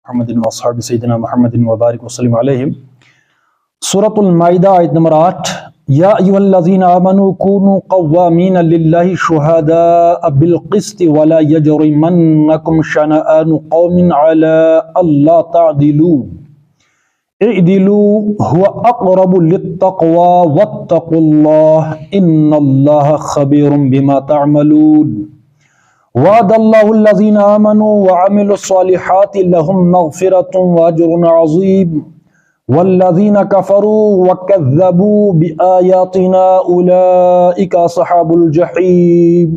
محمد واصحاب سیدنا محمد وبارک وسلم علیہم۔ سورۃ المائدہ آیت نمبر 8۔ یا ایھا الذین آمنوا کونوا قوامین للہ شہداء بالقسط ولا یجرمنکم شنآن قوم علی الا تعدلوا اعدلوا هو اقرب للتقوى واتقوا اللہ ان اللہ خبیر بما تعملون۔ وعد اللہ الذین آمنوا وعملوا الصالحات لهم مغفرة واجر عظیم والذین کفروا وکذبوا بآیاتنا اولئک اصحاب الجحیم۔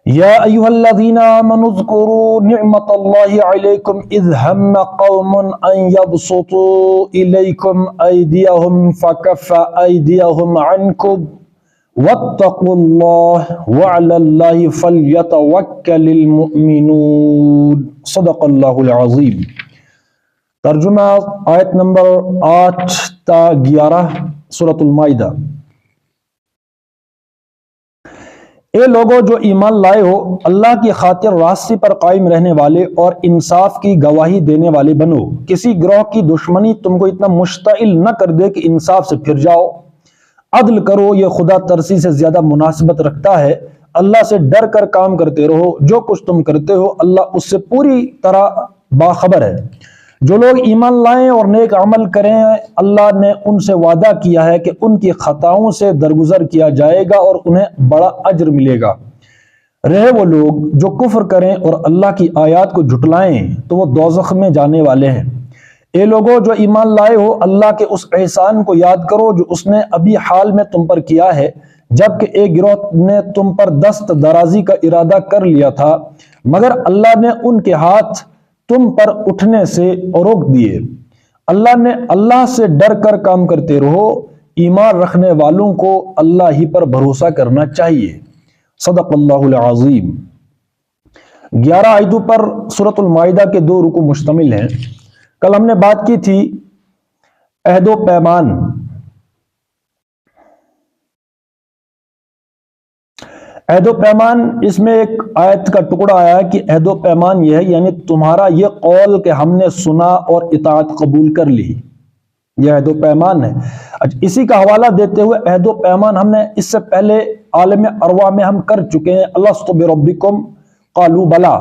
یا ایھا الذین آمنوا اذکروا نعمت اللہ علیکم اذ ہم قوم ان یبسطوا الیکم ایدیہم فکف ایدیہم عنکم واتقوا اللہ وعلی اللہ فلیتوکل المؤمنون۔ صدق اللہ العظیم۔ ترجمہ آیت نمبر 8 تا 11 سورۃ المائدہ۔ اے لوگو جو ایمان لائے ہو، اللہ کی خاطر راستے پر قائم رہنے والے اور انصاف کی گواہی دینے والے بنو۔ کسی گروہ کی دشمنی تم کو اتنا مشتعل نہ کر دے کہ انصاف سے پھر جاؤ۔ عدل کرو، یہ خدا ترسی سے زیادہ مناسبت رکھتا ہے۔ اللہ سے ڈر کر کام کرتے رہو، جو کچھ تم کرتے ہو اللہ اس سے پوری طرح باخبر ہے۔ جو لوگ ایمان لائیں اور نیک عمل کریں، اللہ نے ان سے وعدہ کیا ہے کہ ان کی خطاؤں سے درگزر کیا جائے گا اور انہیں بڑا اجر ملے گا۔ رہے وہ لوگ جو کفر کریں اور اللہ کی آیات کو جھٹلائیں تو وہ دوزخ میں جانے والے ہیں۔ اے لوگو جو ایمان لائے ہو، اللہ کے اس احسان کو یاد کرو جو اس نے ابھی حال میں تم پر کیا ہے، جبکہ ایک گروہ نے تم پر دست درازی کا ارادہ کر لیا تھا، مگر اللہ نے ان کے ہاتھ تم پر اٹھنے سے روک دیے۔ اللہ سے ڈر کر کام کرتے رہو۔ ایمان رکھنے والوں کو اللہ ہی پر بھروسہ کرنا چاہیے۔ صدق اللہ العظیم۔ 11 آیتوں پر سورۃ المائدہ کے 2 رکوع مشتمل ہیں۔ کل ہم نے بات کی تھی عہد و پیمان۔ عہد و پیمان، اس میں ایک آیت کا ٹکڑا آیا کہ عہد و پیمان یہ ہے، یعنی تمہارا یہ قول کہ ہم نے سنا اور اطاعت قبول کر لی، یہ عہد و پیمان ہے۔ اسی کا حوالہ دیتے ہوئے عہد و پیمان ہم نے اس سے پہلے عالم ارواح میں ہم کر چکے ہیں۔ الست بربکم قالوا بلا،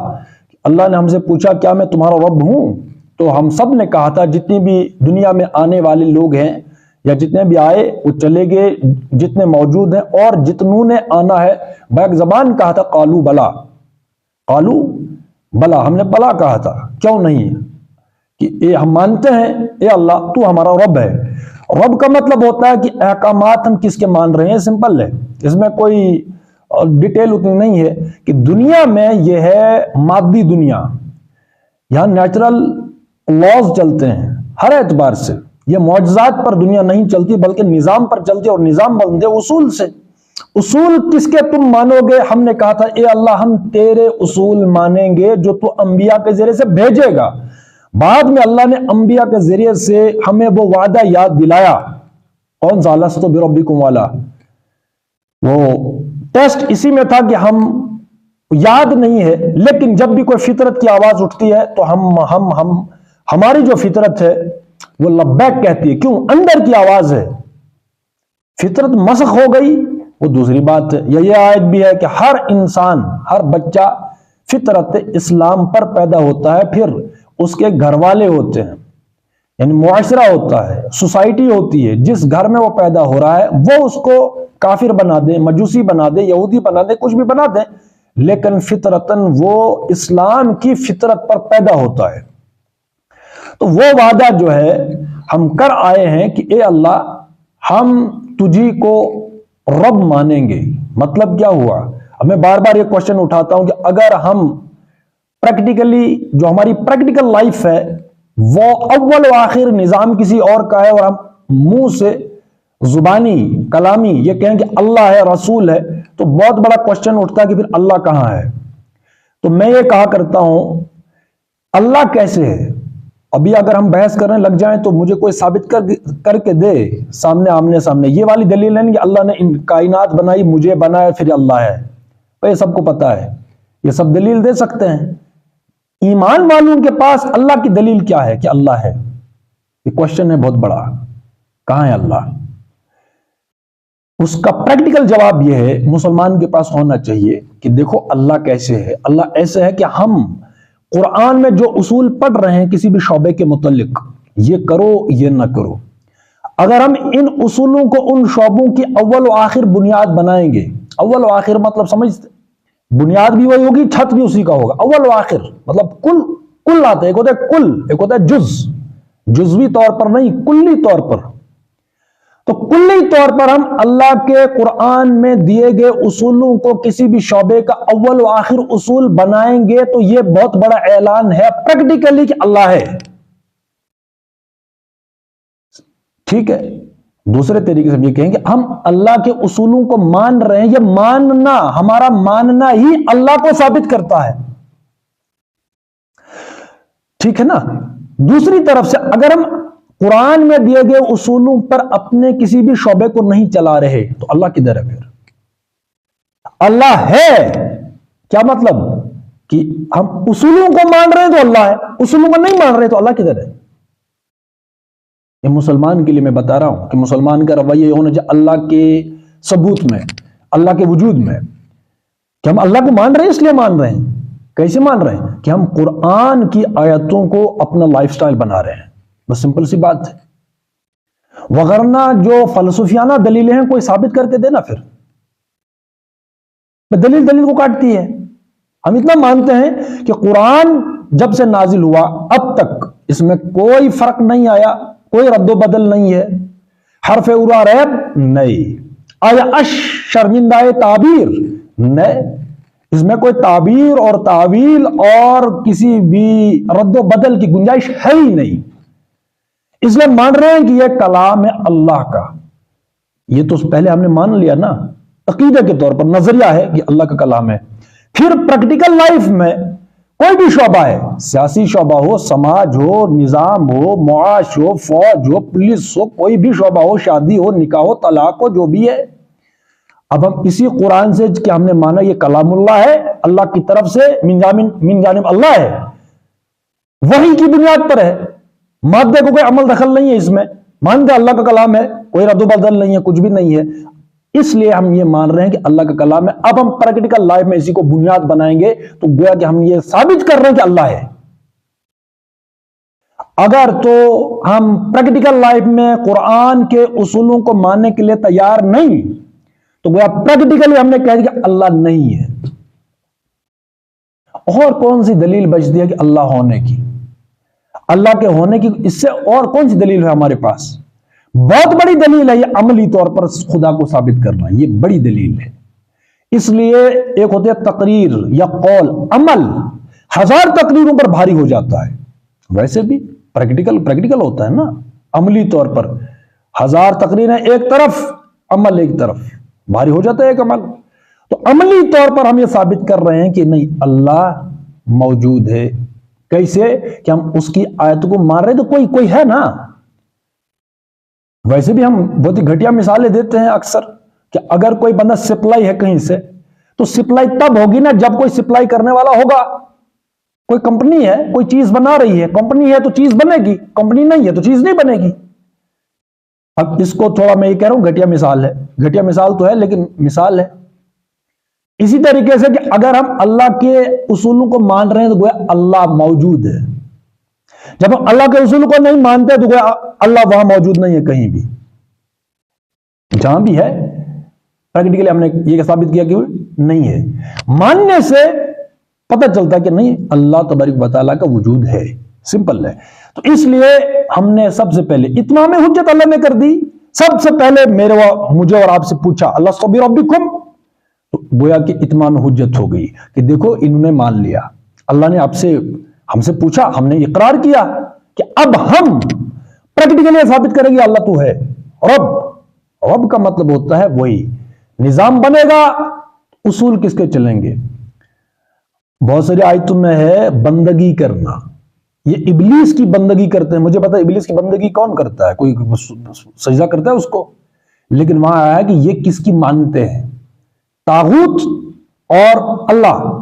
اللہ نے ہم سے پوچھا کیا میں تمہارا رب ہوں؟ تو ہم سب نے کہا تھا، جتنی بھی دنیا میں آنے والے لوگ ہیں یا جتنے بھی آئے وہ چلے گئے، جتنے موجود ہیں اور جتنوں نے آنا ہے، بیک زبان کہا تھا قالوا بلا، قالوا بلا، ہم نے بلا کہا تھا، کیوں نہیں؟ کہ ہم مانتے ہیں اے اللہ تو ہمارا رب ہے۔ رب کا مطلب ہوتا ہے کہ احکامات ہم کس کے مان رہے ہیں، سمپل ہے، اس میں کوئی ڈیٹیل اتنی نہیں ہے۔ کہ دنیا میں یہ ہے مادی دنیا، یہاں نیچرل لاز چلتے ہیں ہر اعتبار سے، یہ معجزات پر دنیا نہیں چلتی بلکہ نظام پر چلتی، اور نظام بنتے اصول سے۔ اصول کس کے تم مانو گے؟ ہم نے کہا تھا اے اللہ ہم تیرے اصول مانیں گے جو تو انبیاء کے ذریعے سے بھیجے گا۔ بعد میں اللہ نے انبیاء کے ذریعے سے ہمیں وہ وعدہ یاد دلایا، کون سا؟ الست بربکم والا۔ وہ ٹیسٹ اسی میں تھا کہ ہم یاد نہیں ہے، لیکن جب بھی کوئی فطرت کی آواز اٹھتی ہے تو ہماری جو فطرت ہے وہ لبیک کہتی ہے، کیوں؟ اندر کی آواز ہے۔ فطرت مسخ ہو گئی وہ دوسری بات ہے۔ یہ آیت بھی ہے کہ ہر انسان، ہر بچہ فطرت اسلام پر پیدا ہوتا ہے، پھر اس کے گھر والے ہوتے ہیں، یعنی معاشرہ ہوتا ہے، سوسائٹی ہوتی ہے، جس گھر میں وہ پیدا ہو رہا ہے وہ اس کو کافر بنا دے، مجوسی بنا دے، یہودی بنا دے، کچھ بھی بنا دے، لیکن فطرتاً وہ اسلام کی فطرت پر پیدا ہوتا ہے۔ تو وہ وعدہ جو ہے ہم کر آئے ہیں کہ اے اللہ ہم تجھی کو رب مانیں گے۔ مطلب کیا ہوا؟ میں بار بار یہ کوشچن اٹھاتا ہوں کہ اگر ہم پریکٹیکلی، جو ہماری پریکٹیکل لائف ہے وہ اول و آخر نظام کسی اور کا ہے، اور ہم منہ سے زبانی کلامی یہ کہیں کہ اللہ ہے، رسول ہے، تو بہت بڑا کوشچن اٹھتا ہے کہ پھر اللہ کہاں ہے؟ تو میں یہ کہا کرتا ہوں اللہ کیسے ہے؟ ابھی اگر ہم بحث کرنے لگ جائیں تو مجھے کوئی ثابت کر کے دے سامنے آمنے سامنے، یہ والی دلیل ہے کہ اللہ نے ان کائنات بنائی، مجھے بنایا، پھر اللہ ہے، یہ سب کو پتا ہے، یہ سب دلیل دے سکتے ہیں، ایمان والوں کے پاس اللہ کی دلیل کیا ہے کہ اللہ ہے؟ یہ کوشچن ہے بہت بڑا، کہاں ہے اللہ؟ اس کا پریکٹیکل جواب یہ ہے مسلمان کے پاس ہونا چاہیے کہ دیکھو اللہ کیسے ہے۔ اللہ ایسے ہے کہ ہم قرآن میں جو اصول پڑھ رہے ہیں کسی بھی شعبے کے متعلق، یہ کرو یہ نہ کرو، اگر ہم ان اصولوں کو ان شعبوں کی اول و آخر بنیاد بنائیں گے، اول و آخر مطلب سمجھتے، بنیاد بھی وہی ہوگی، چھت بھی اسی کا ہوگا، اول و آخر مطلب کل آتا ہے، ایک ہوتا ہے کل، ایک ہوتا ہے جزوی طور پر نہیں، کلی طور پر۔ تو کلی طور پر ہم اللہ کے قرآن میں دیے گئے اصولوں کو کسی بھی شعبے کا اول و آخر اصول بنائیں گے تو یہ بہت بڑا اعلان ہے پریکٹیکلی کہ اللہ ہے۔ ٹھیک ہے، دوسرے طریقے سے ہم یہ کہیں کہ ہم اللہ کے اصولوں کو مان رہے ہیں، یہ ماننا، ہمارا ماننا ہی اللہ کو ثابت کرتا ہے۔ ٹھیک ہے نا؟ دوسری طرف سے اگر ہم قرآن میں دیے گئے اصولوں پر اپنے کسی بھی شعبے کو نہیں چلا رہے تو اللہ کدھر ہے پھر؟ اللہ ہے کیا مطلب کہ ہم اصولوں کو مان رہے ہیں تو اللہ ہے، اصولوں کو نہیں مان رہے تو اللہ کدھر ہے؟ یہ مسلمان کے لیے میں بتا رہا ہوں کہ مسلمان کا رویہ یہ ہونا چاہیے اللہ کے ثبوت میں، اللہ کے وجود میں، کہ ہم اللہ کو مان رہے ہیں، اس لیے مان رہے ہیں۔ کیسے مان رہے ہیں؟ کہ ہم قرآن کی آیتوں کو اپنا لائف سٹائل بنا رہے ہیں، بس سمپل سی بات ہے۔ وغیرہ جو فلسفیانہ دلیلیں ہیں کوئی ثابت کر کے دینا، پھر دلیل کو کاٹتی ہے۔ ہم اتنا مانتے ہیں کہ قرآن جب سے نازل ہوا اب تک اس میں کوئی فرق نہیں آیا، کوئی رد و بدل نہیں ہے، حرف عرا ریب نہیں، آیا اش شرمندہ تعبیر نہیں، اس میں کوئی تعبیر اور تعویل اور کسی بھی رد و بدل کی گنجائش ہے ہی نہیں۔ اس لیے مان رہے ہیں کہ یہ کلام ہے اللہ کا۔ یہ تو پہلے ہم نے مان لیا نا، عقیدہ کے طور پر نظریہ ہے کہ اللہ کا کلام ہے۔ پھر پریکٹیکل لائف میں کوئی بھی شعبہ ہے، سیاسی شعبہ ہو، سماج ہو، نظام ہو، معاش ہو، فوج ہو، پولیس ہو، کوئی بھی شعبہ ہو، شادی ہو، نکاح ہو، طلاق ہو، جو بھی ہے، اب ہم اسی قرآن سے کہ ہم نے مانا یہ کلام اللہ ہے، اللہ کی طرف سے من جانب اللہ ہے، وحی کی بنیاد پر ہے، مادے کو کوئی عمل دخل نہیں ہے اس میں، مانتے اللہ کا کلام ہے، کوئی رد و بدل نہیں ہے، کچھ بھی نہیں ہے، اس لیے ہم یہ مان رہے ہیں کہ اللہ کا کلام ہے۔ اب ہم پریکٹیکل لائف میں اسی کو بنیاد بنائیں گے تو گویا کہ ہم یہ ثابت کر رہے ہیں کہ اللہ ہے۔ اگر تو ہم پریکٹیکل لائف میں قرآن کے اصولوں کو ماننے کے لیے تیار نہیں تو گویا پریکٹیکلی ہم نے کہہ دیا کہ اللہ نہیں ہے۔ اور کون سی دلیل بچتی ہے کہ اللہ ہونے کی، اللہ کے ہونے کی؟ اس سے اور کون سی دلیل ہے ہمارے پاس؟ بہت بڑی دلیل ہے یہ عملی طور پر خدا کو ثابت کرنا، یہ بڑی دلیل ہے۔ اس لیے ایک ہوتے ہے تقریر یا قول، عمل 1000 تقریروں پر بھاری ہو جاتا ہے، ویسے بھی پریکٹیکل ہوتا ہے نا، عملی طور پر 1000 تقریریں ایک طرف، عمل ایک طرف، بھاری ہو جاتا ہے ایک عمل۔ تو عملی طور پر ہم یہ ثابت کر رہے ہیں کہ نہیں، اللہ موجود ہے۔ کیسے؟ کہ ہم اس کی آیت کو مان رہے ہیں تو کوئی ہے نا۔ ویسے بھی ہم بہت ہی گھٹیا مثالیں دیتے ہیں اکثر کہ اگر کوئی بندہ سپلائی ہے کہیں سے تو سپلائی تب ہوگی نا جب کوئی سپلائی کرنے والا ہوگا۔ کوئی کمپنی ہے، کوئی چیز بنا رہی ہے، کمپنی ہے تو چیز بنے گی، کمپنی نہیں ہے تو چیز نہیں بنے گی۔ اب اس کو تھوڑا میں یہ کہہ رہا ہوں گھٹیا مثال ہے، گھٹیا مثال تو ہے لیکن مثال ہے۔ اسی طریقے سے کہ اگر ہم اللہ کے اصولوں کو مان رہے ہیں تو گویا اللہ موجود ہے۔ جب ہم اللہ کے اصول کو نہیں مانتے تو گویا اللہ وہاں موجود نہیں ہے کہیں بھی، جہاں بھی ہے پریکٹیکلی ہم نے یہ ثابت کیا کہ نہیں ہے۔ ماننے سے پتہ چلتا ہے کہ نہیں، اللہ تبارک و تعالیٰ کا وجود ہے، سمپل ہے۔ تو اس لیے ہم نے سب سے پہلے اتمام حجت اللہ نے کر دی، سب سے پہلے مجھے اور آپ سے پوچھا اللہ بربکم، تو گویا کہ اتمام حجت ہو گئی کہ دیکھو انہوں نے مان لیا، اللہ نے ہم سے پوچھا، ہم نے اقرار کیا کہ اب ہم پریکٹیکلی ثابت کریں گے اللہ تو ہے۔ رب کا مطلب ہوتا ہے وہی نظام بنے گا، اصول کس کے چلیں گے؟ بہت ساری آیتوں میں ہے بندگی کرنا، یہ ابلیس کی بندگی کرتے ہیں۔ مجھے پتا ہے ابلیس کی بندگی کون کرتا ہے، کوئی سجدہ کرتا ہے اس کو، لیکن وہاں آیا کہ یہ کس کی مانتے ہیں، طاغوت اور اللہ۔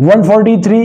143,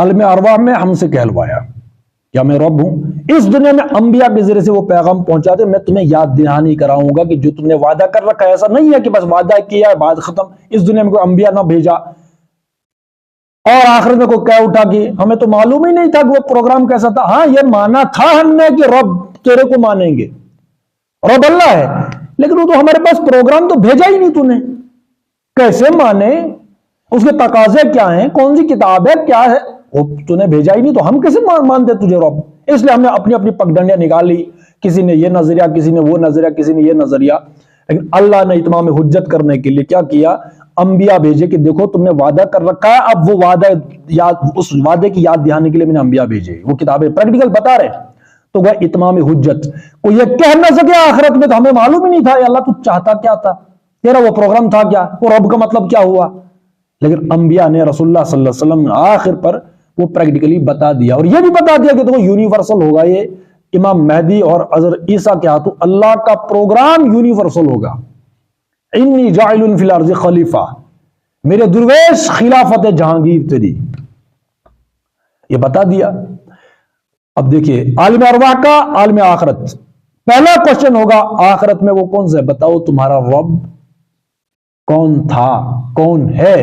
عالم ارواح میں ہم سے کہلوایا کیا میں رب ہوں. اس دنیا میں انبیاء کے ذریعے سے وہ پیغام پہنچاتے. میں تمہیں یاد دہانی کراؤں گا کہ جو تم نے وعدہ کر رکھا ہے ایسا نہیں ہے کہ بس وعدہ کیا بات ختم. اس دنیا میں کوئی انبیاء نہ بھیجا اور آخر میں کوئی کہہ اٹھا کہ ہمیں تو معلوم ہی نہیں تھا کہ وہ پروگرام کیسا تھا. ہاں یہ مانا تھا ہم نے کہ رب تیرے کو مانیں گے, رب اللہ ہے, لیکن وہ تو ہمارے پاس پروگرام تو بھیجا ہی نہیں. تو نے کیسے مانے, اس کے تقاضے کیا ہیں, کون سی کتاب ہے, کیا ہے, وہ تو نے بھیجا ہی نہیں تو ہم کیسے مانتے تجھے رب. اس لیے ہم نے اپنی اپنی پگڈنڈیاں نکالی, کسی نے یہ نظریہ, کسی نے وہ نظریہ, کسی نے یہ نظریہ. لیکن اللہ نے اتمام حجت کرنے کے لیے کیا کیا, انبیاء بھیجے کہ دیکھو تم نے وعدہ کر رکھا ہے, اب وہ وعدہ یاد, اس وعدے کی یاد دہانی کے لیے میں نے انبیاء بھیجے, وہ کتابیں پریکٹیکل بتا رہے. تو وہ اتمام حجت. کوئی یہ کہہ نہ سکے آخرت میں تو ہمیں معلوم ہی نہیں تھا اللہ تو چاہتا کیا تھا, تیرا وہ پروگرام تھا کیا, وہ رب کا مطلب کیا ہوا. لیکن انبیاء نے رسول اللہ صلی اللہ علیہ وسلم نے آخر پر وہ پریکٹیکلی بتا دیا, اور یہ بھی بتا دیا کہ دیکھو یونیورسل ہوگا, یہ امام مہدی اور حضرت عیسیٰ کے ہاتھوں اللہ کا پروگرام یونیورسل ہوگا. انی جاعل فی الارض خلیفہ, میرے درویش خلافت جہانگیر تیری, یہ بتا دیا. اب دیکھیے عالم ارواح کا عالم آخرت, پہلا کوشچن ہوگا آخرت میں وہ کون سا ہے, بتاؤ تمہارا رب کون تھا, کون ہے.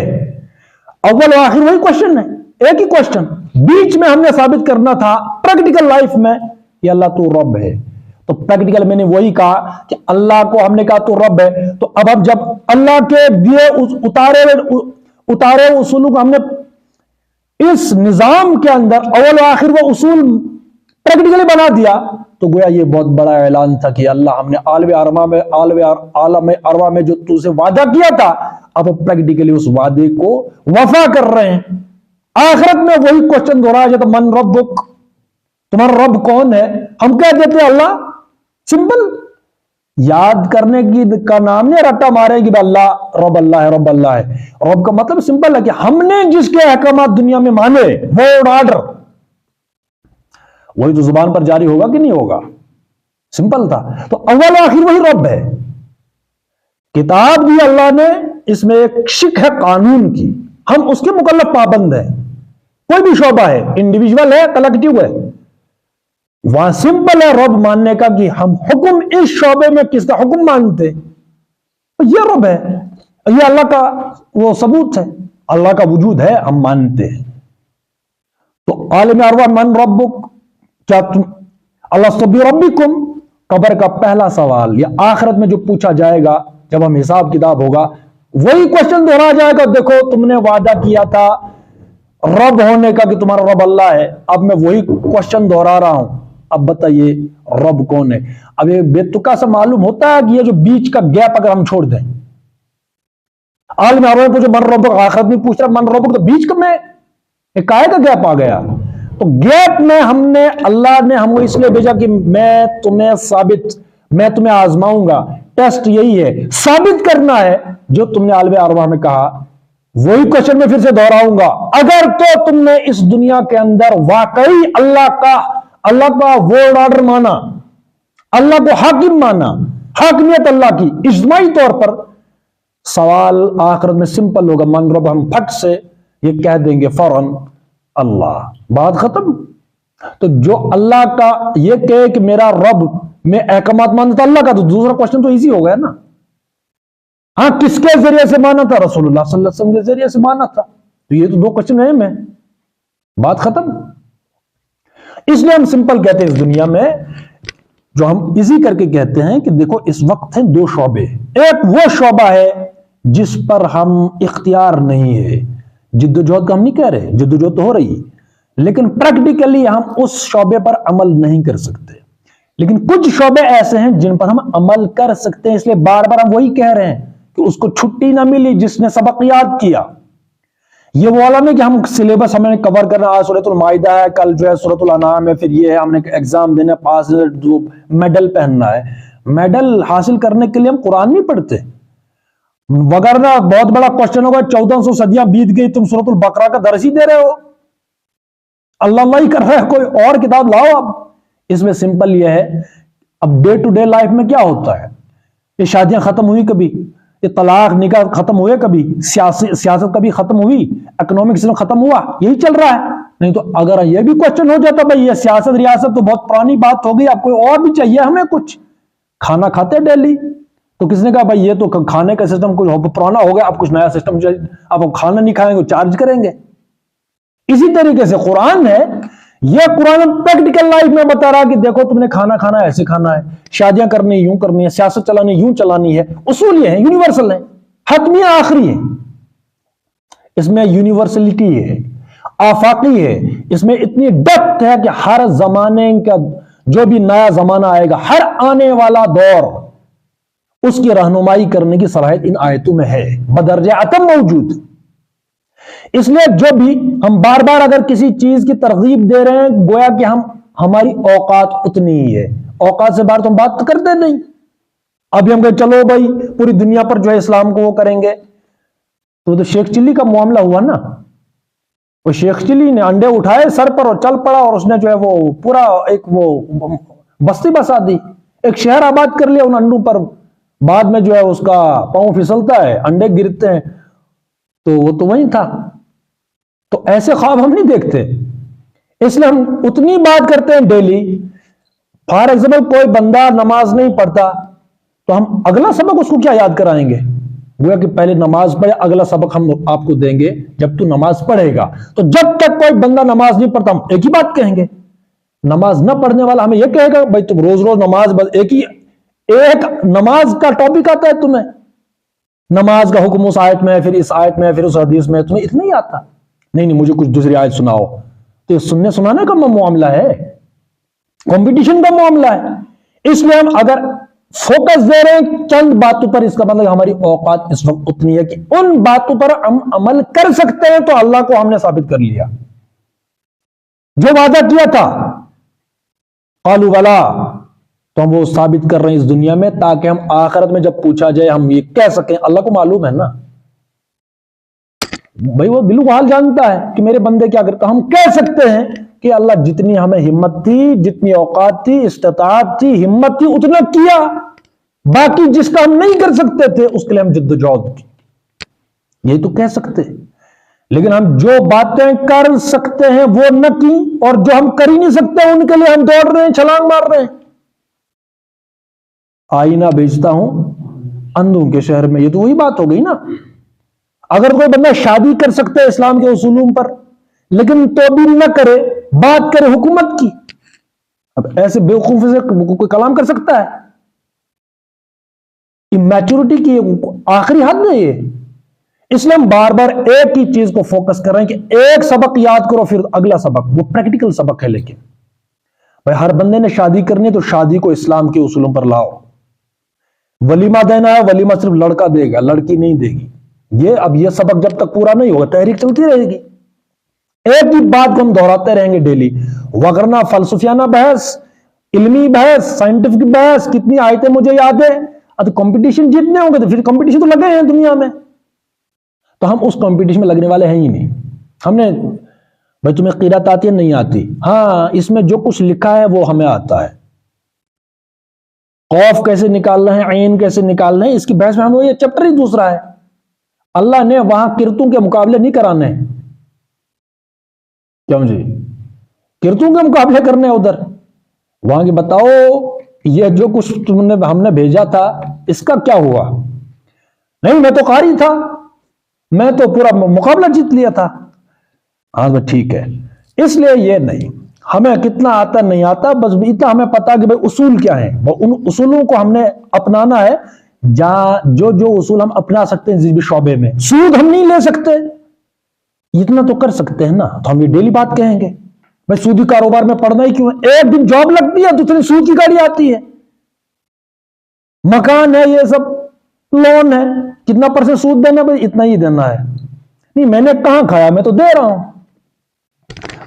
اول و آخر وہی کوشچن ہے, ایک ہی کوشچن. بیچ میں ہم نے ثابت کرنا تھا پریکٹیکل لائف میں کہ اللہ تو رب ہے. تو پریکٹیکل میں نے وہی کہا کہ اللہ کو ہم نے کہا تو رب ہے, تو اب جب اللہ کے دیے اتارے اصولوں کو ہم نے اس نظام کے اندر اول و آخر وہ اصول پریکٹیکلی بنا دیا, تو گویا یہ بہت بڑا اعلان تھا کہ اللہ ہم نے عالم ارواح میں جو تو سے وعدہ کیا تھا اب پریکٹیکلی اس وعدے کو وفا کر رہے ہیں. آخرت میں وہی کوشچن دہرایا جاتا, من ربک, تمہارا رب کون ہے. ہم کہہ دیتے اللہ, سمپل. یاد کرنے کی کا نام نہیں رٹا مارے کہ اللہ رب اللہ ہے, رب اللہ ہے. رب کا مطلب سمپل ہے کہ ہم نے جس کے احکامات دنیا میں مانے, ورڈ آرڈر, وہی تو زبان پر جاری ہوگا کہ نہیں ہوگا. سمپل تھا. تو اول آخر وہی رب ہے. کتاب دی اللہ نے, اس میں ایک شک ہے قانون کی, ہم اس کے مکلف پابند ہیں. کوئی بھی شعبہ ہے, انڈیویجول ہے, کلیکٹیو ہے, وہاں سمپل ہے رب ماننے کا کہ ہم حکم اس شعبے میں کس کا حکم مانتے, یہ رب ہے, یہ اللہ کا وہ ثبوت ہے, اللہ کا وجود ہے, ہم مانتے ہیں. تو عالم ارواح من ربک, کیا تم اللہ سب ربکم, قبر کا پہلا سوال یا آخرت میں جو پوچھا جائے گا جب ہم حساب کتاب ہوگا, وہی کوشچن دہرایا جائے گا. دیکھو تم نے وعدہ کیا تھا رب ہونے کا کہ تمہارا رب اللہ ہے, اب میں وہی کوشچن دہرا رہا ہوں, اب بتائیے رب کون ہے. اب یہ بے تکا سے معلوم ہوتا ہے کہ یہ جو بیچ کا گیپ اگر ہم چھوڑ دیں, عالم ارواح پوچھو من ربک, آخرت میں پوچھ رہا من ربک, تو بیچ کا میں ایک کائے کا گیپ آ گیا. تو گیپ میں ہم نے, اللہ نے ہم کو اس لیے بھیجا کہ میں تمہیں آزماؤں گا. ٹیسٹ یہی ہے, ثابت کرنا ہے جو تم نے عالم ارواح میں کہا. وہی کوشچن میں پھر سے دہراؤں گا, اگر تو تم نے اس دنیا کے اندر واقعی اللہ کا ورڈ آرڈر مانا, اللہ کو حاکم مانا, حاکمیت اللہ کی اجتماعی طور پر, سوال آخرت میں سمپل ہوگا من رب, ہم پھٹ سے یہ کہہ دیں گے فوراً اللہ, بات ختم. تو جو اللہ کا یہ کہے کہ میرا رب میں احکامات مانتا اللہ کا, تو دوسرا کوشچن تو ایزی ہو گیا نا. ہاں کس کے ذریعے سے مانا تھا, رسول اللہ صلی اللہ علیہ وسلم کے ذریعے سے مانا تھا. تو یہ تو دو کوشچن ہیں, میں بات ختم. اس لیے ہم سمپل کہتے ہیں اس دنیا میں, جو ہم ایزی کر کے کہتے ہیں کہ دیکھو اس وقت ہیں دو شعبے. ایک وہ شعبہ ہے جس پر ہم اختیار نہیں ہے, جد و جہد کا ہم نہیں کہہ رہے, جد و جہد تو ہو رہی ہے, لیکن پریکٹیکلی ہم اس شعبے پر عمل نہیں کر سکتے. لیکن کچھ شعبے ایسے ہیں جن پر ہم عمل کر سکتے ہیں, اس لیے بار بار ہم وہی کہہ رہے ہیں کہ اس کو چھٹی نہ ملی جس نے سبق یاد کیا. یہ وہ والا نہیں کہ ہم سلیبس ہمیں کور کرنا, آج سورۃ المائدہ ہے, کل جو ہے سورۃ الانعام ہے, پھر یہ ہے ہم نے ایگزام دینا, پاس میڈل پہننا ہے. میڈل حاصل کرنے کے لیے ہم قرآن نہیں پڑھتے, وگرنہ بہت بڑا کوشچن ہوگا 1400 صدیاں بیت گئی, تم سورۃ البقرہ کا درس ہی دے رہے ہو, اللہ ہی کر رہے ہیں, کوئی اور کتاب لاؤ. اب اس میں سمپل یہ ہے, اب ڈے ٹو ڈے لائف میں کیا ہوتا ہے, یہ شادیاں ختم ہوئی کبھی, یہ طلاق نکاح ختم ہوئے کبھی, سیاست کبھی ختم ہوئی, اکنامک سسٹم ختم ہوا, یہی چل رہا ہے. نہیں تو اگر یہ بھی کوشچن ہو جاتا بھائی یہ سیاست ریاست تو بہت پرانی بات ہو گئی، اب کوئی اور بھی چاہیے ہمیں، کچھ کھانا کھاتے ڈیلی، تو کس نے کہا بھائی یہ تو کھانے کا سسٹم کچھ پرانا ہو گیا، اب کچھ نیا سسٹم چاہیے، اب ہم کھانا نہیں کھائیں گے چارج کریں گے۔ اسی طریقے سے قرآن ہے، یہ قرآن پریکٹیکل لائف میں بتا رہا کہ دیکھو تم نے کھانا کھانا ہے ایسے کھانا ہے، شادیاں کرنی یوں کرنی ہے، سیاست چلانی یوں چلانی ہے، اصول یہ ہے، یونیورسل ہے، حتمی آخری ہے، اس میں یونیورسلٹی ہے، آفاقی ہے، اس میں اتنی ڈیپتھ ہے کہ ہر زمانے کا جو بھی نیا زمانہ آئے گا، ہر آنے والا دور اس کی رہنمائی کرنے کی صلاحیت ان آیتوں میں ہے، بدرجہ اتم موجود۔ اس لیے جو بھی ہم بار بار اگر کسی چیز کی ترغیب دے رہے ہیں، گویا کہ ہماری اوقات اتنی ہی ہے، اوقات سے باہر تو ہم بات کرتے نہیں۔ ابھی ہم کہیں چلو بھائی پوری دنیا پر جو ہے اسلام کو وہ کریں گے، تو شیخ چلی کا معاملہ ہوا نا، وہ شیخ چلی نے انڈے اٹھائے سر پر اور چل پڑا، اور اس نے جو ہے وہ پورا ایک وہ بستی بسا دی، ایک شہر آباد کر لیا ان انڈوں پر، بعد میں جو ہے اس کا پاؤں پھسلتا ہے، انڈے گرتے ہیں، تو وہ تو وہیں تھا۔ تو ایسے خواب ہم نہیں دیکھتے، اس لیے ہم اتنی بات کرتے ہیں ڈیلی۔ فار ایگزامپل کوئی بندہ نماز نہیں پڑھتا تو ہم اگلا سبق اس کو کیا یاد کرائیں گے؟ گویا کہ پہلے نماز پڑھے، اگلا سبق ہم آپ کو دیں گے جب تو نماز پڑھے گا۔ تو جب تک کوئی بندہ نماز نہیں پڑھتا ہم ایک ہی بات کہیں گے، نماز نہ پڑھنے والا ہمیں یہ کہے گا بھائی تم روز روز نماز، بس ایک نماز کا ٹاپک آتا ہے تمہیں، نماز کا حکم اس آیت میں، پھر اس آیت میں، پھر اس حدیث میں، تمہیں اتنا ہی آتا؟ نہیں مجھے کچھ دوسری آیت سناؤ۔ تو یہ سننے سنانے کا معاملہ ہے، کمپٹیشن کا معاملہ ہے۔ اس لیے ہم اگر فوکس دے رہے ہیں چند باتوں پر، اس کا مطلب ہماری اوقات اس وقت اتنی ہے کہ ان باتوں پر ہم عمل کر سکتے ہیں، تو اللہ کو ہم نے ثابت کر لیا، جو وعدہ کیا تھا قالوا بلا، تو ہم وہ ثابت کر رہے ہیں اس دنیا میں، تاکہ ہم آخرت میں جب پوچھا جائے ہم یہ کہہ سکیں، اللہ کو معلوم ہے نا بھائی، وہ دل و حال جانتا ہے کہ میرے بندے کیا کرتا، ہم کہہ سکتے ہیں کہ اللہ جتنی ہمیں ہمت تھی، جتنی اوقات تھی، استطاعت تھی، ہمت تھی، اتنا کیا، باقی جس کا ہم نہیں کر سکتے تھے اس کے لیے ہم جدوجہد کی، یہی تو کہہ سکتے۔ لیکن ہم جو باتیں کر سکتے ہیں وہ نہ کی، اور جو ہم کر ہی نہیں سکتے ان کے لیے ہم دوڑ رہے ہیں، چھلانگ مار رہے ہیں۔ آئینہ بیچتا ہوں اندھوں کے شہر میں، یہ تو وہی بات ہو گئی نا۔ اگر کوئی بندہ شادی کر سکتا ہے اسلام کے اصولوں پر، لیکن تو بھی نہ کرے، بات کرے حکومت کی، اب ایسے بیوقوفی سے کوئی کلام کر سکتا ہے؟ میچورٹی کی آخری حد ہے یہ۔ اس لیے ہم بار بار ایک ہی چیز کو فوکس کر رہے ہیں کہ ایک سبق یاد کرو پھر اگلا سبق، وہ پریکٹیکل سبق ہے۔ لیکن بھائی ہر بندے نے شادی کرنی ہے تو شادی کو اسلام کے اصولوں پر لاؤ۔ ولیمہ دینا ہے، ولیمہ صرف لڑکا دے گا، لڑکی نہیں دے گی۔ اب یہ سبق جب تک پورا نہیں ہوگا تحریک چلتی رہے گی، ایک ہی بات کو ہم دہراتے رہیں گے ڈیلی، وگرنہ فلسفیانہ بحث، علمی بحث، سائنٹیفک بحث، کتنی آیتیں مجھے یاد ہے، اب کمپٹیشن جیتنے ہوں گے تو پھر کمپٹیشن تو لگے ہیں دنیا میں، تو ہم اس کمپٹیشن میں لگنے والے ہیں ہی نہیں۔ ہم نے بھائی تمہیں قرات آتی ہے نہیں آتی، ہاں اس میں جو کچھ لکھا ہے وہ ہمیں آتا ہے، قوف کیسے نکالنا ہے، عین کیسے نکالنا ہے، اس کی بحث میں ہم یہ چیپٹر ہی دوسرا ہے۔ اللہ نے وہاں کرتوں کے مقابلے نہیں کرانے، کیوں جی کرتوں کے مقابلے کرنے ادھر، وہاں کی بتاؤ یہ جو کچھ ہم نے بھیجا تھا اس کا کیا ہوا؟ نہیں میں تو قاری تھا، میں تو پورا مقابلہ جیت لیا تھا۔ ہاں ٹھیک ہے، اس لیے یہ نہیں ہمیں کتنا آتا نہیں آتا، بس اتنا ہمیں پتا کہ بھائی اصول کیا ہیں، ان اصولوں کو ہم نے اپنانا ہے۔ جو اصول ہم اپنا سکتے ہیں ذہنی شعبے میں، سود ہم نہیں لے سکتے، اتنا تو کر سکتے ہیں نا، تو ہم یہ ڈیلی بات کہیں گے بھائی سودی کاروبار میں پڑھنا ہی کیوں ہے؟ ایک دن جاب لگتی ہے دوسری سود کی گاڑی آتی ہے، مکان ہے، یہ سب لون ہے، کتنا % سود دینا؟ بھائی اتنا ہی دینا ہے۔ نہیں میں نے کہاں کھایا، میں تو دے رہا ہوں۔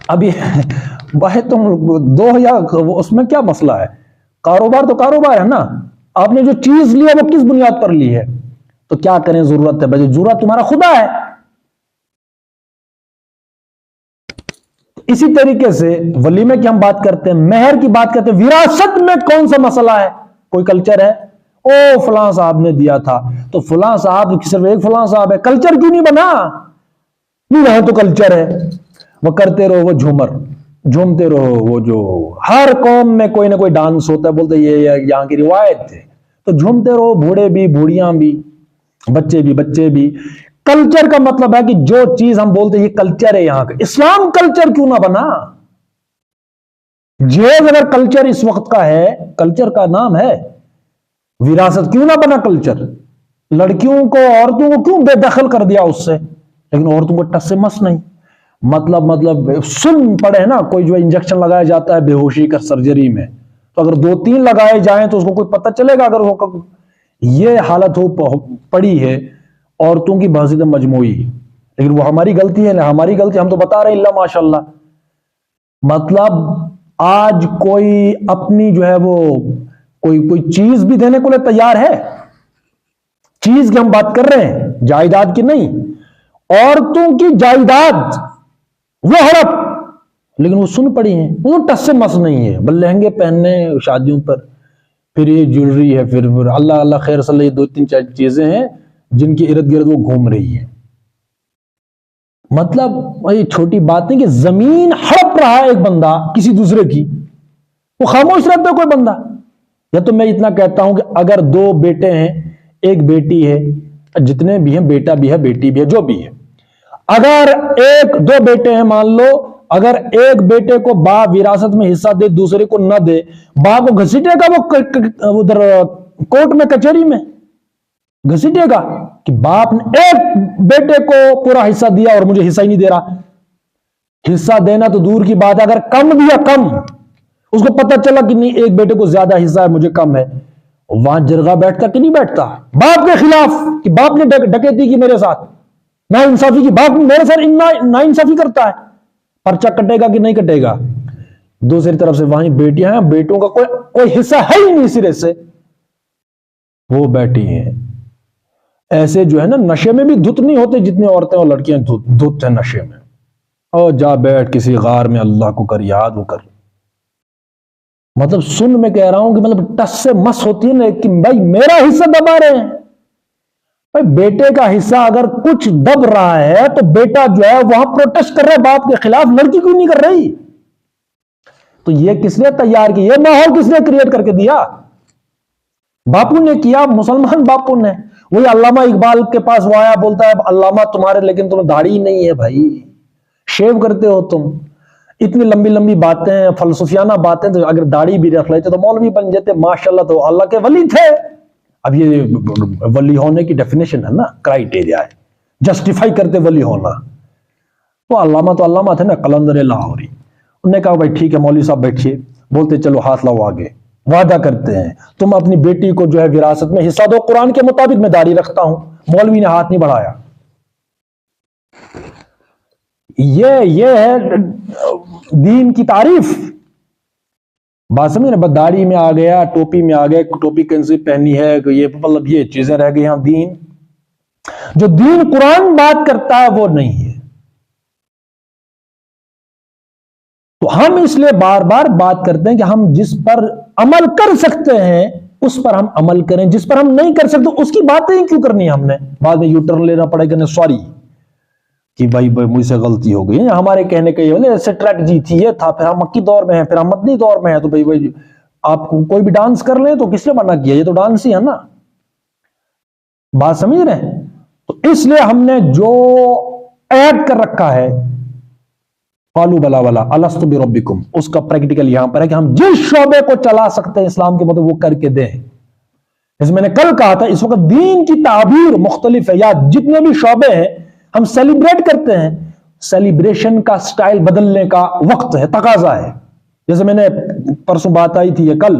ابھی بھائی تم دو یا اس میں کیا مسئلہ ہے؟ کاروبار تو کاروبار ہے نا، آپ نے جو چیز لی ہے وہ کس بنیاد پر لی ہے؟ تو کیا کریں، ضرورت ہے بھائی، ضرورت تمہارا خدا ہے۔ اسی طریقے سے ولیمے کی ہم بات کرتے ہیں، مہر کی بات کرتے ہیں، وراثت میں کون سا مسئلہ ہے؟ کوئی کلچر ہے، او فلاں صاحب نے دیا تھا، تو فلاں صاحب صرف ایک فلاں صاحب ہے، کلچر کیوں نہیں بنا؟ نہیں رہے تو کلچر ہے۔ وہ کرتے رہو وہ جھومر، جھومتے رہو وہ جو ہر قوم میں کوئی نہ کوئی ڈانس ہوتا ہے، بولتے یہ یہاں کی روایت ہے، تو جھومتے رہو، بوڑھے بھی، بوڑھیاں بھی، بچے بھی۔ کلچر کا مطلب ہے کہ جو چیز ہم بولتے ہیں یہ کلچر ہے یہاں کا، اسلام کلچر کیوں نہ بنا؟ جیز اگر کلچر اس وقت کا ہے، کلچر کا نام ہے وراثت، کیوں نہ بنا کلچر؟ لڑکیوں کو، عورتوں کو کیوں بے دخل کر دیا اس سے، لیکن عورتوں کو ٹس سے مس نہیں۔ مطلب سن پڑے نا، کوئی جو انجیکشن لگایا جاتا ہے بے ہوشی کا سرجری میں، تو اگر 2-3 لگائے جائیں تو اس کو کوئی پتہ چلے گا؟ اگر وہ یہ حالت ہو پڑی ہے عورتوں کی بحثیت مجموعی، لیکن وہ ہماری غلطی ہے، ہماری غلطی، ہم تو بتا رہے ہیں اللہ ماشاء اللہ۔ مطلب آج کوئی اپنی جو ہے وہ کوئی چیز بھی دینے کو لے تیار ہے، چیز کی ہم بات کر رہے ہیں، جائیداد کی نہیں، عورتوں کی جائیداد وہ ہڑپ، لیکن وہ سن پڑی ہیں، وہ ٹس سے مس نہیں ہے، بل لہنگے پہننے شادیوں پر، پھر یہ جیولری ہے، پھر اللہ اللہ خیر صلی اللہ، یہ 2-3 چیزیں ہیں جن کے ارد گرد وہ گھوم رہی ہے۔ مطلب یہ چھوٹی بات نہیں کہ زمین ہڑپ رہا ہے ایک بندہ کسی دوسرے کی، وہ خاموش رہتا ہے کوئی بندہ؟ یا تو میں اتنا کہتا ہوں کہ اگر 2 بیٹے ہیں، ایک بیٹی ہے، جتنے بھی ہیں، بیٹا بھی ہے، بیٹی بھی ہے، جو بھی ہے، اگر 1-2 بیٹے ہیں مان لو، اگر ایک بیٹے کو باپ وراثت میں حصہ دے، دوسرے کو نہ دے، باپ کو گھسیٹے گا وہ ادھر کورٹ میں، کچہری میں گھسیٹے گا کہ باپ نے ایک بیٹے کو پورا حصہ دیا اور مجھے حصہ ہی نہیں دے رہا۔ حصہ دینا تو دور کی بات ہے، اگر کم دیا، کم، اس کو پتہ چلا کہ نہیں ایک بیٹے کو زیادہ حصہ ہے، مجھے کم ہے، وہاں جرگہ بیٹھتا کہ نہیں بیٹھتا باپ کے خلاف کہ باپ نے ڈکیتی کی میرے ساتھ، نا انصافی کی، باپ میرے ساتھ نا انصافی کرتا ہے، پرچہ کٹے گا کہ نہیں کٹے گا؟ دوسری طرف سے وہیں بیٹیاں ہیں، بیٹوں کا کوئی حصہ ہے ہی نہیں سرے سے، وہ بیٹھی ہیں۔ ایسے جو ہے نا نشے میں بھی دھت نہیں ہوتے جتنے عورتیں اور لڑکیاں دھت ہیں نشے میں، اور جا بیٹھ کسی غار میں اللہ کو کر یاد، وہ کر، مطلب سن میں کہہ رہا ہوں کہ مطلب ٹس سے مس ہوتی ہے نا کہ بھائی میرا حصہ دبا رہے ہیں۔ بھائی بیٹے کا حصہ اگر کچھ دب رہا ہے تو بیٹا جو ہے وہاں پروٹیسٹ کر رہا ہے باپ کے خلاف، لڑکی کیوں نہیں کر رہی؟ تو یہ کس نے تیار کی؟ یہ ماحول کس نے کریٹ کر کے دیا؟ باپو نے کیا، مسلمان باپو نے۔ وہی علامہ اقبال کے پاس وہ آیا، بولتا ہے علامہ تمہارے لیکن تمہیں داڑھی نہیں ہے بھائی، شیو کرتے ہو تم، اتنی لمبی لمبی باتیں، فلسفیانہ باتیں، تو اگر داڑھی بھی رکھ لیتے تو مولوی بن جاتے، ماشاءاللہ تو اللہ کے ولی تھے۔ اب یہ ولی ہونے کی ڈیفینیشن ہے نا، کرائیٹیریا ہے، جسٹیفائی کرتے ولی ہونا۔ تو علامہ تھے نا، قلندر لاہوری، انہوں نے کہا بھائی ٹھیک ہے مولوی صاحب بیٹھیے، بولتے چلو ہاتھ لاؤ آگے، وعدہ کرتے ہیں تم اپنی بیٹی کو جو ہے وراثت میں حصہ دو، قرآن کے مطابق میں داڑھی رکھتا ہوں۔ مولوی نے ہاتھ نہیں بڑھایا۔ یہ ہے دین کی تعریف، بات سمجھ رہے؟ داڑھی میں آ گیا، ٹوپی میں آ گیا، ٹوپی کینسی پہنی ہے، یہ مطلب یہ چیزیں رہ گئی۔ ہاں دین، جو دین قرآن بات کرتا ہے وہ نہیں ہے۔ تو ہم اس لیے بار بار بات کرتے ہیں کہ ہم جس پر عمل کر سکتے ہیں اس پر ہم عمل کریں، جس پر ہم نہیں کر سکتے اس کی باتیں ہی کیوں کرنی ہے ہم نے؟ بعد میں یو ٹرن لینا پڑے گا، سوری کہ بھائی مجھ سے غلطی ہو گئی، ہمارے کہنے کا یہ اسٹریٹجی تھی، یہ تھا، پھر ہم مکی دور میں ہیں، پھر ہم مدنی دور میں ہیں، تو بھائی آپ کوئی بھی ڈانس کر لیں تو کس نے منع کیا؟ یہ تو ڈانس ہی ہے نا، بات سمجھ رہے ہیں؟ تو اس لیے ہم نے جو ایڈ کر رکھا ہے قالوا بلا بلا الست بربکم، اس کا پریکٹیکل یہاں پر ہے کہ ہم جس شعبے کو چلا سکتے ہیں اسلام کے مطابق وہ کر کے دیں۔ جیسے میں نے کل کہا تھا، اس وقت دین کی تعبیر مختلف ہے، یا جتنے بھی شعبے ہیں ہم سیلیبریٹ کرتے ہیں، سیلیبریشن کا سٹائل بدلنے کا وقت ہے، تقاضا ہے۔ جیسے میں نے پرسوں بات آئی تھی، یہ کل،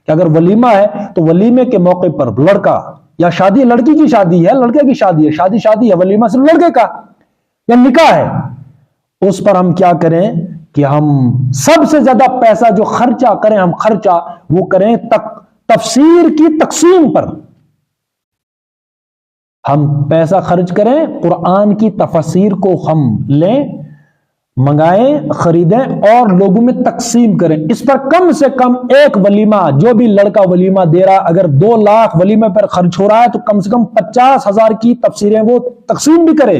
کہ اگر ولیمہ ہے تو ولیمے کے موقع پر لڑکا، یا شادی لڑکی کی شادی ہے، لڑکے کی شادی ہے، شادی ہے، ولیمہ صرف لڑکے کا، یا نکاح ہے، اس پر ہم کیا کریں کہ ہم سب سے زیادہ پیسہ جو خرچہ کریں، ہم خرچہ وہ کریں تفسیر کی تقسیم پر، ہم پیسہ خرچ کریں قرآن کی تفسیر کو ہم لیں، منگائیں، خریدیں اور لوگوں میں تقسیم کریں۔ اس پر کم سے کم ایک ولیمہ، جو بھی لڑکا ولیمہ دے رہا، اگر 2 لاکھ ولیمہ پر خرچ ہو رہا ہے تو کم سے کم 50,000 کی تفسیریں وہ تقسیم بھی کرے،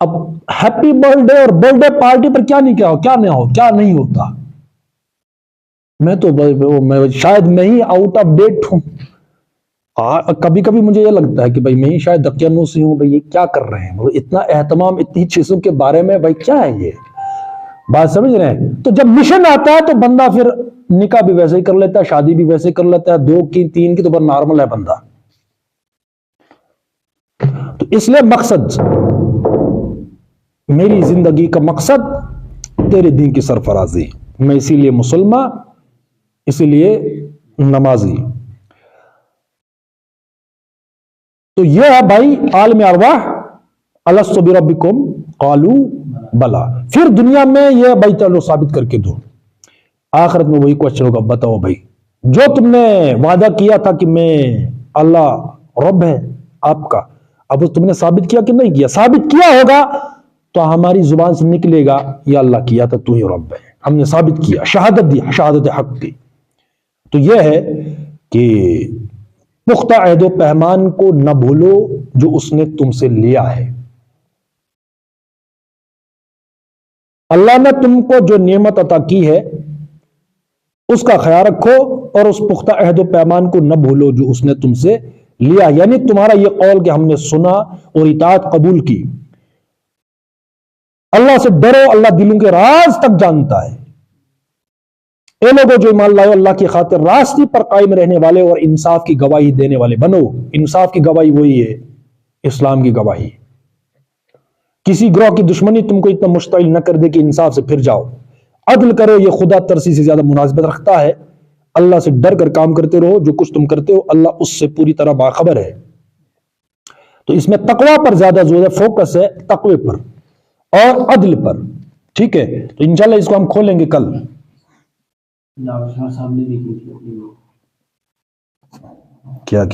اب ہیپی برتھ ڈے اور برتھ ڈے پارٹی پر کیا نہیں ہوتا. میں تو شاید میں ہی آؤٹ آف ڈیٹ ہوں. کبھی کبھی مجھے یہ لگتا ہے کہ بھائی میں ہی شاید دقیانوسی ہوں. بھائی یہ کیا کر رہے ہیں, اتنا اہتمام اتنی چیزوں کے بارے میں, بھائی کیا ہے یہ بات, سمجھ رہے ہیں؟ تو جب مشن آتا ہے تو بندہ پھر نکاح بھی ویسے ہی کر لیتا ہے, شادی بھی ویسے ہی کر لیتا ہے, 2 کی 3 کی تو بس نارمل ہے بندہ. تو اس لیے مقصد, میری زندگی کا مقصد تیرے دین کی سرفرازی. میں اسی لیے مسلمان, اسی لیے نمازی. تو یہ ہے بھائی عالم ارواح, الست بربکم قالوا بلا. پھر دنیا میں یہ بھائی چلو ثابت کر کے دو, آخرت میں وہی کوشچن ہوگا, بتاؤ بھائی جو تم نے وعدہ کیا تھا کہ میں اللہ رب ہے آپ کا, اب وہ تم نے ثابت کیا کہ نہیں کیا؟ ثابت کیا ہوگا تو ہماری زبان سے نکلے گا یا اللہ کیا تھا, تو ہی رب ہے, ہم نے ثابت کیا, شہادت دی, شہادت حق دی. تو یہ ہے کہ پختہ عہد و پیمان کو نہ بھولو جو اس نے تم سے لیا ہے. اللہ نے تم کو جو نعمت عطا کی ہے اس کا خیال رکھو, اور اس پختہ عہد و پیمان کو نہ بھولو جو اس نے تم سے لیا. یعنی تمہارا یہ قول کہ ہم نے سنا اور اطاعت قبول کی. اللہ سے ڈرو, اللہ دلوں کے راز تک جانتا ہے. اے لوگوں جو ایمان لائے, اللہ کی خاطر راستے پر قائم رہنے والے اور انصاف کی گواہی دینے والے بنو. انصاف کی گواہی وہی ہے اسلام کی گواہی. کسی گروہ کی دشمنی تم کو اتنا مشتعل نہ کر دے کہ انصاف سے پھر جاؤ. عدل کرو, یہ خدا ترسی سے زیادہ مناسبت رکھتا ہے. اللہ سے ڈر کر کام کرتے رہو, جو کچھ تم کرتے ہو اللہ اس سے پوری طرح باخبر ہے. تو اس میں تقوی پر زیادہ زور ہے, فوکس ہے تقوی پر اور عدل پر. ٹھیک ہے, تو انشاءاللہ اس کو ہم کھولیں گے کل. کیا